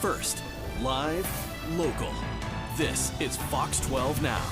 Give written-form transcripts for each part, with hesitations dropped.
First, live, local. This is Fox 12 Now.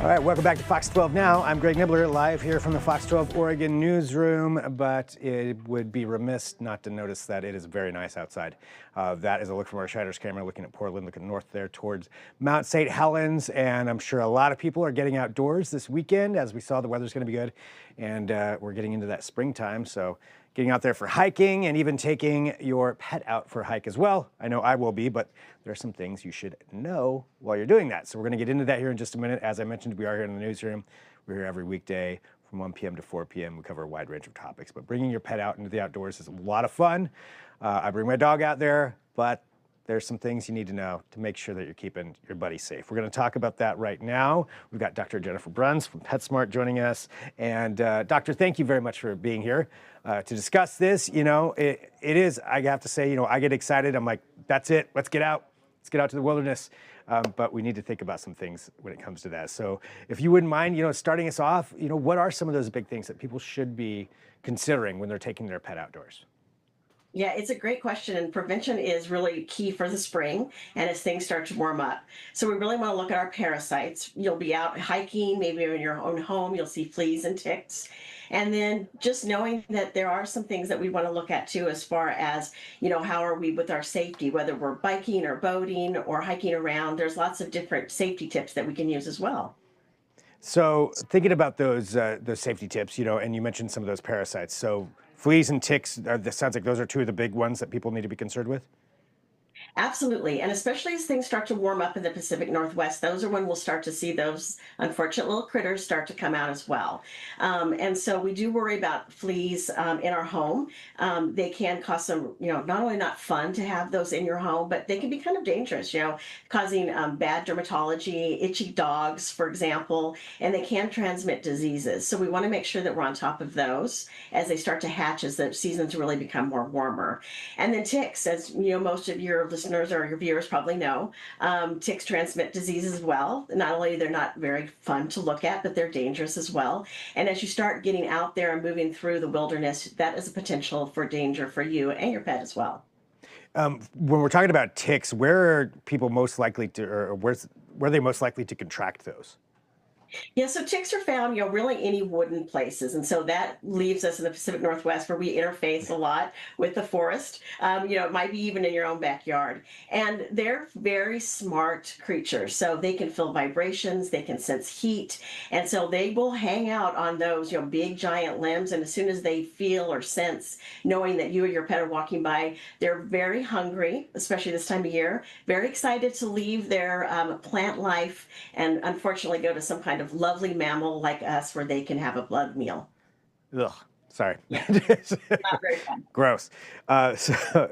All right, welcome back to Fox 12 Now. I'm Greg Nibbler, live here from the Fox 12 Oregon newsroom, but it would be remiss not to notice that it is very nice outside. That is a look from our Shider's camera looking at Portland, looking north there towards Mount St. Helens, and I'm sure a lot of people are getting outdoors this weekend. As we saw, the weather's going to be good, and we're getting into that springtime, so getting out there for hiking and even taking your pet out for a hike as well. I know I will be, but there are some things you should know while you're doing that. So we're going to get into that here in just a minute. As I mentioned, we are here in the newsroom. We're here every weekday from 1 p.m. to 4 p.m. We cover a wide range of topics, but bringing your pet out into the outdoors is a lot of fun. I bring my dog out there, but there's some things you need to know to make sure that you're keeping your buddy safe. We're going to talk about that right now. We've got Dr. Jennifer Bruns from PetSmart joining us. And Doctor, thank you very much for being here to discuss this. You know, it is, I have to say, you know, I get excited. I'm like, that's it. Let's get out. Let's get out to the wilderness. But we need to think about some things when it comes to that. So if you wouldn't mind, you know, starting us off, you know, what are some of those big things that people should be considering when they're taking their pet outdoors? Yeah, it's a great question, and prevention is really key for the spring and as things start to warm up. So we really want to look at our parasites. You'll be out hiking, maybe in your own home, you'll see fleas and ticks. And then just knowing that there are some things that we want to look at too, as far as, you know, how are we with our safety, whether we're biking or boating or hiking around. There's lots of different safety tips that we can use as well. So thinking about those safety tips, you know, and you mentioned some of those parasites. So fleas and ticks, that sounds like those are two of the big ones that people need to be concerned with. Absolutely. And especially as things start to warm up in the Pacific Northwest, those are when we'll start to see those unfortunate little critters start to come out as well. And so we do worry about fleas in our home. They can cause some, you know, not only not fun to have those in your home, but they can be kind of dangerous, you know, causing bad dermatology, itchy dogs, for example, and they can transmit diseases. So we want to make sure that we're on top of those as they start to hatch, as the seasons really become more warmer. And then ticks, as you know, most of your listeners or your viewers probably know, ticks transmit disease as well. Not only they're not very fun to look at, but they're dangerous as well. And as you start getting out there and moving through the wilderness, that is a potential for danger for you and your pet as well. When we're talking about ticks, where are people most likely to, or where are they most likely to contract those? Yeah, so ticks are found, you know, really any wooden places. And so that leaves us in the Pacific Northwest where we interface a lot with the forest. You know, it might be even in your own backyard. And they're very smart creatures. So they can feel vibrations, they can sense heat. And so they will hang out on those, you know, big giant limbs. And as soon as they feel or sense, knowing that you or your pet are walking by, they're very hungry, especially this time of year, very excited to leave their plant life and unfortunately go to some kind of lovely mammal like us where they can have a blood meal. Ugh, sorry. Yeah. Not very fun. Gross.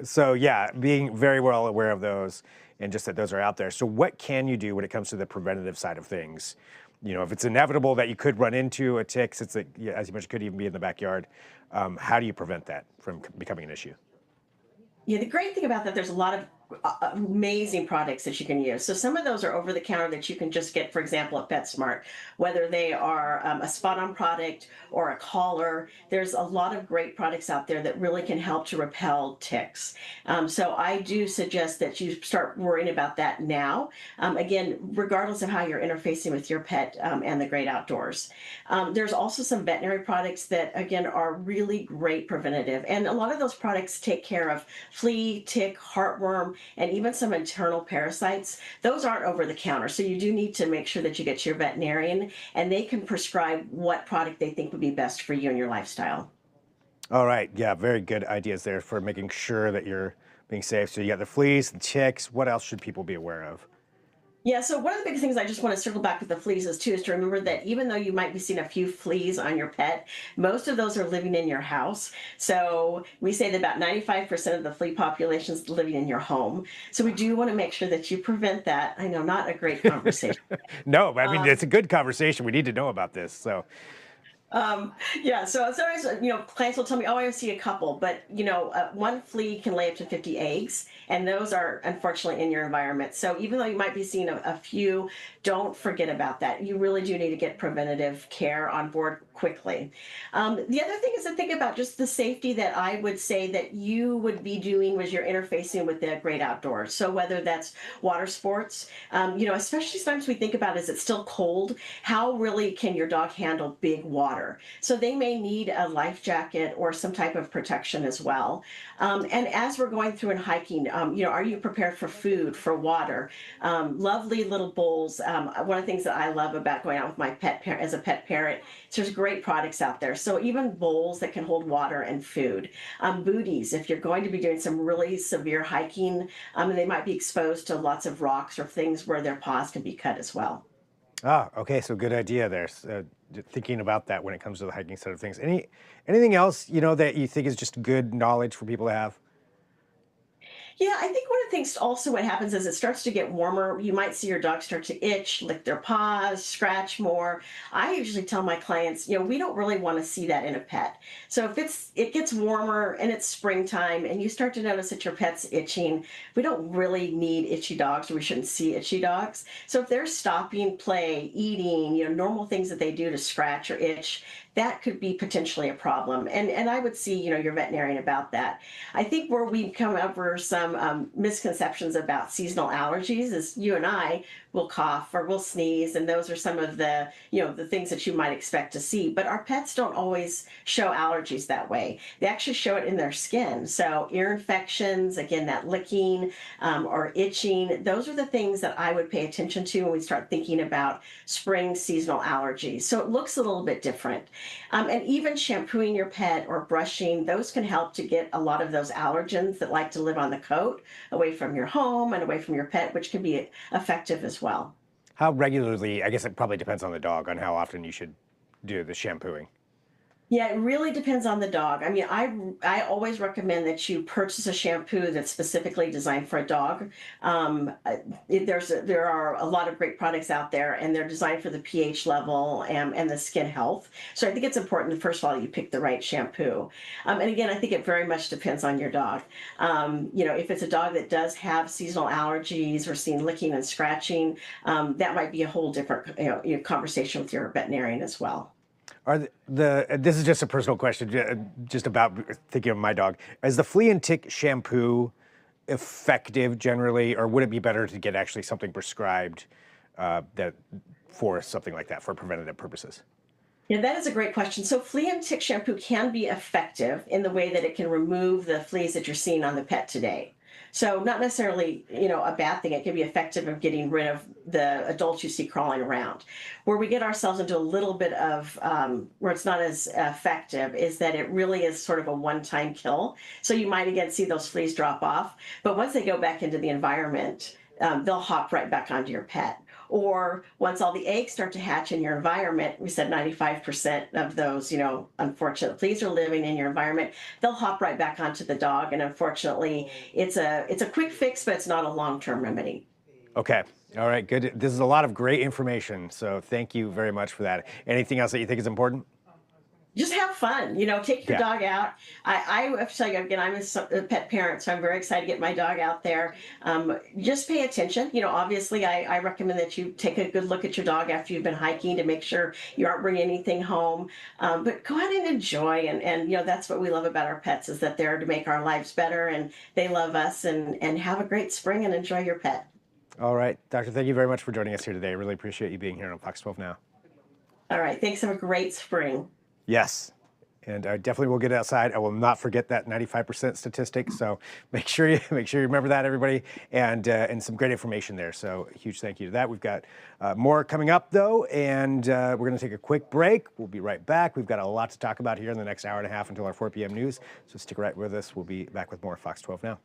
So yeah, being very well aware of those and just that those are out there. So what can you do when it comes to the preventative side of things? You know, if it's inevitable that you could run into a tick, since it, yeah, as you mentioned, could even be in the backyard, how do you prevent that from becoming an issue? Yeah, the great thing about that, there's a lot of amazing products that you can use. So some of those are over the counter that you can just get, for example, at PetSmart, whether they are a spot-on product or a collar. There's a lot of great products out there that really can help to repel ticks. So I do suggest that you start worrying about that now. Again, regardless of how you're interfacing with your pet and the great outdoors. There's also some veterinary products that, again, are really great preventative. And a lot of those products take care of flea, tick, heartworm, and even some internal parasites. Those aren't over the counter. So you do need to make sure that you get to your veterinarian and they can prescribe what product they think would be best for you and your lifestyle. All right. Yeah, very good ideas there for making sure that you're being safe. So you got the fleas, the ticks. What else should people be aware of? Yeah, so one of the big things I just want to circle back with the fleas is to remember that even though you might be seeing a few fleas on your pet, most of those are living in your house. So we say that about 95% of the flea population is living in your home. So we do want to make sure that you prevent that. I know, not a great conversation. No, I mean, it's a good conversation. We need to know about this. So Yeah, so sometimes, clients will tell me, oh, I see a couple, but, one flea can lay up to 50 eggs, and those are unfortunately in your environment. So even though you might be seeing a few, don't forget about that. You really do need to get preventative care on board quickly. The other thing is to think about just the safety that I would say that you would be doing was you're interfacing with the great outdoors. So whether that's water sports, especially sometimes we think about is it still cold? How really can your dog handle big water? So they may need a life jacket or some type of protection as well. And as we're going through and hiking, are you prepared for food, for water? Lovely little bowls. One of the things that I love about going out with my pet parent as a pet parent is there's great products out there. So even bowls that can hold water and food. Booties, if you're going to be doing some really severe hiking, and they might be exposed to lots of rocks or things where their paws can be cut as well. Ah, okay, so good idea there. Thinking about that when it comes to the hiking side of things. Anything else, that you think is just good knowledge for people to have? Yeah, I think one of the things also what happens is it starts to get warmer. You might see your dog start to itch, lick their paws, scratch more. I usually tell my clients, we don't really want to see that in a pet. So if it gets warmer and it's springtime and you start to notice that your pet's itching, we don't really need itchy dogs, or we shouldn't see itchy dogs. So if they're stopping play, eating, normal things that they do to scratch or itch, that could be potentially a problem. And I would see, your veterinarian about that. I think where we come over some misconceptions about seasonal allergies is you and I will cough or will sneeze, and those are some of the things that you might expect to see. But our pets don't always show allergies that way. They actually show it in their skin. So ear infections, again, that licking or itching, those are the things that I would pay attention to when we start thinking about spring seasonal allergies. So it looks a little bit different. And even shampooing your pet or brushing, those can help to get a lot of those allergens that like to live on the coat away from your home and away from your pet, which can be effective as well. How regularly, I guess it probably depends on the dog on how often you should do the shampooing. Yeah, it really depends on the dog. I mean, I always recommend that you purchase a shampoo that's specifically designed for a dog. There are a lot of great products out there, and they're designed for the pH level and the skin health. So I think it's important, first of all, you pick the right shampoo. And again, I think it very much depends on your dog. If it's a dog that does have seasonal allergies or seen licking and scratching, that might be a whole different conversation with your veterinarian as well. Are this is just a personal question, just about thinking of my dog. Is the flea and tick shampoo effective generally, or would it be better to get actually something prescribed that for something like that for preventative purposes? Yeah, that is a great question. So flea and tick shampoo can be effective in the way that it can remove the fleas that you're seeing on the pet today. So not necessarily, a bad thing. It can be effective of getting rid of the adults you see crawling around. Where we get ourselves into a little bit of where it's not as effective is that it really is sort of a one-time kill. So you might again see those fleas drop off, but once they go back into the environment, they'll hop right back onto your pet. Or once all the eggs start to hatch in your environment, we said 95% of those, unfortunate fleas are living in your environment. They'll hop right back onto the dog, and unfortunately, it's a quick fix, but it's not a long-term remedy. Okay. All right. Good. This is a lot of great information. So thank you very much for that. Anything else that you think is important? Just have fun, take your Yeah. dog out. I have to tell you again, I'm a pet parent, so I'm very excited to get my dog out there. Just pay attention. Obviously I recommend that you take a good look at your dog after you've been hiking to make sure you aren't bringing anything home. But go out and enjoy, and that's what we love about our pets, is that they're to make our lives better, and they love us, and have a great spring and enjoy your pet. All right, Doctor, thank you very much for joining us here today. I really appreciate you being here on Fox 12 Now. All right, thanks. Have a great spring. Yes. And I definitely will get outside. I will not forget that 95% statistic. So make sure you remember that, everybody. And some great information there. So a huge thank you to that. We've got more coming up, though, and we're going to take a quick break. We'll be right back. We've got a lot to talk about here in the next hour and a half until our 4 p.m. news. So stick right with us. We'll be back with more Fox 12 Now.